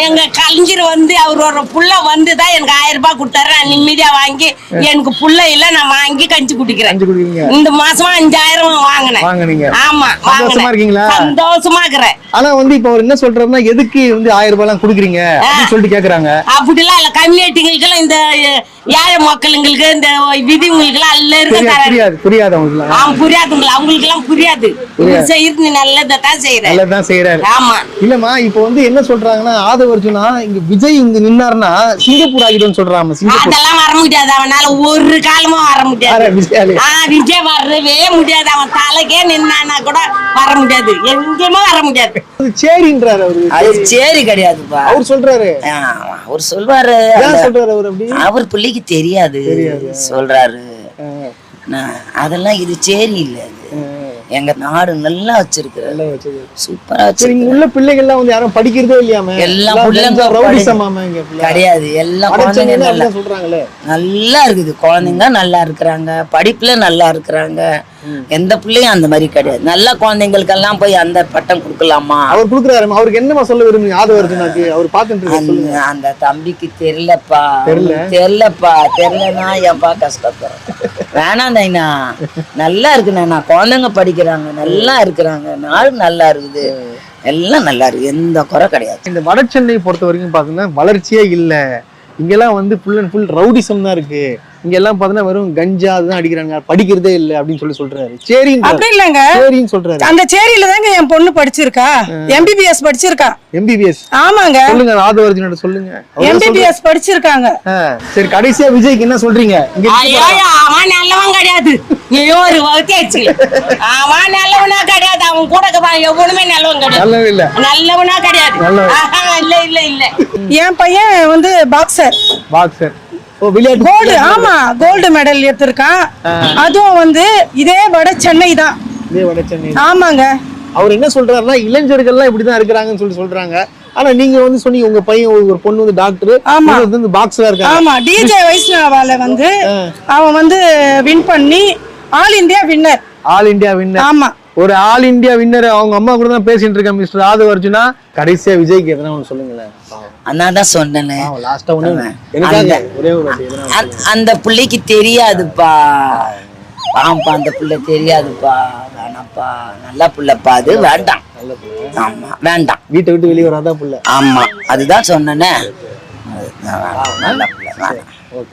எங்க கலைஞர் வந்து அவரோட புள்ள வந்துதான் எனக்கு 1000 ரூபாய் கொடுத்தாரு. நான் நிம்மதியா வாங்கி எனக்கு புள்ள இல்ல நான் வாங்கி கஞ்சி குடிக்கிறேன். இந்த மாசமா 5000 வாங்கினேன். ஆமா சந்தோஷமா இருக்கிறேன். ஆனா வந்து இப்ப அவர் என்ன சொல்றாருன்னா எதுக்கு வந்து 1000 ரூபாய் எல்லாம் குடுக்குறீங்க அப்படின்னு சொல்லிட்டு கேக்குறாங்க. அப்படிலாம் இல்ல, கம்யூனிட்டிங்களுக்கு எல்லாம் இந்த ஏழை மக்களுங்களுக்கு இந்த விதிங்களுக்கு எல்லாம் எல்லாருக்கும் புரியாது அவங்களுக்கு. புரியாதுங்களா? அவங்களுக்கு எல்லாம் புரியாது. செய்யறது நல்லதான் செய்யறாரு. ஆமா இல்லம்மா இப்ப வந்து என்ன சொல்றாங்கன்னா ஆதவ அர்ஜுனா இங்க விஜய் இங்க நின்னாருன்னா சிங்கப்பூர் ஆகிடும்னு சொல்றாங்க. அதெல்லாம் வர முடியாது, அவனால ஒரு காலமும் வர முடியாது. விஜய் வரவே முடியாது. அவன் தலைக்கே நின்னானா கூட வர முடியாது, எங்கேயுமே வர முடியாது. சரின்றாரு அவரு. அது சரி கிடையாதுப்பா. அவர் சொல்றாரு. அவர் சொல்வாரு. அவர் பிள்ளைக்கு தெரியாது சொல்றாரு. அதெல்லாம் இது சரி இல்ல. எங்க நாடு நல்லா வச்சிருக்கிறாரு, சூப்பரா வச்சிருக்கீங்க. உள்ள பிள்ளைகள் எல்லாம் வந்து யாரும் படிக்கிறதே இல்லையாம, எல்லாம் கிடையாது. எல்லாம் குழந்தைங்க சொல்றாங்களே நல்லா இருக்குது. குழந்தைங்க நல்லா இருக்கிறாங்க, படிப்புல நல்லா இருக்கிறாங்க. எந்த பிள்ளையும் அந்த மாதிரி கிடையாது. நல்ல குழந்தைங்களுக்கெல்லாம் போய் அந்த பட்டம் கொடுக்கலாமா? அவர் கொடுக்குறாரு. அவருக்கு என்னமா சொல்ல விரும்புங்க ஆதவ அர்ஜுனாக்கு? அவர் பாத்துட்டு அந்த தம்பிக்கு தெரியலப்பா, தெரியலன்னா ஏன்பா கஷ்டப்படுறேன். வேணாம் தாய்னா, நல்லா இருக்குண்ணா, குழந்தைங்க படிக்கிறாங்க, நல்லா இருக்கிறாங்க, நாடு நல்லா இருக்குது, எல்லாம் நல்லா இருக்கு, எந்த குறை கிடையாது. இந்த வட சென்னையை பொறுத்த வரைக்கும் பாத்தீங்கன்னா வளர்ச்சியே இல்ல. இங்கெல்லாம் வந்து ஃபுல் அண்ட் ஃபுல் ரவுடிசம் தான் இருக்கு. இங்க எல்லாம் பாத்தீங்கன்னா வெறும் கஞ்சா அதுதான் அடிக்கிறாங்க, படிக்கிறதே இல்ல அப்படின்னு சொல்றாரு. சரி அப்படி இல்லங்க, சரின்னு சொல்றாரு. அந்த சேரியில தாங்க என் பொண்ணு படிச்சிருக்கா, MBBS படிச்சிருக்கா. MBBS? ஆமாங்க. சொல்லுங்க ஆதவ அர்ஜுனோட சொல்லுங்க. MBBS படிச்சிருக்காங்க. சரி கடைசியா விஜய்க்கு என்ன சொல்றீங்க? அவன் நல்லவன் கிடையாது, ஒரு வகுத்தாச்சு. அவன் நல்லவனா கிடையாது, அவன் கூட எவனுமே நல்லவன் கிடையாது. நல்லவனா கிடையாது. இல்ல இல்ல இல்ல. என் பையன் வந்து பாக்ஸர். கோல்டு, ஆமா கோல்டு மெடல் எடுத்திருக்கான். அதுவும் வந்து இதே வட சென்னை தான். ஆமாங்க. அவர் என்ன சொல்றாருன்னா இளைஞர்கள்லாம் இப்படிதான் இருக்கிறாங்கன்னு சொல்றாங்க. ஆனா நீங்க வந்து சொன்னீங்க உங்க பையன் ஒரு பொண்ணு வந்து டாக்டர், வந்து பாக்ஸரா இருக்காங்க. ஆமா, டிஜே வைஷ்ணவால வந்து அவன் வந்து வின் பண்ணி ஆல் இந்தியா வின்னர். ஆமா, ஒரு ஆல் இந்தியா வின்னர். அவங்க அம்மா கூட தான் பேசிட்டு இருக்கேன் மிஸ்டர் ஆதவ அர்ஜுனா. கடைசியா விஜய்க்கு எதனா ஒண்ணு சொல்லுங்களேன். அதான் சொன்னேன், அந்த பிள்ளைக்கு தெரியாதுப்பா. ஆமாப்பா, அந்த பிள்ளை தெரியாதுப்பா, வேணாப்பா, நல்ல பிள்ளைப்பா, அது வேண்டாம். ஆமா வேண்டாம், வீட்டை விட்டு வெளியே வராதான் பிள்ளை. ஆமா அதுதான் சொன்னேன், நல்ல பிள்ளை வேணாம்.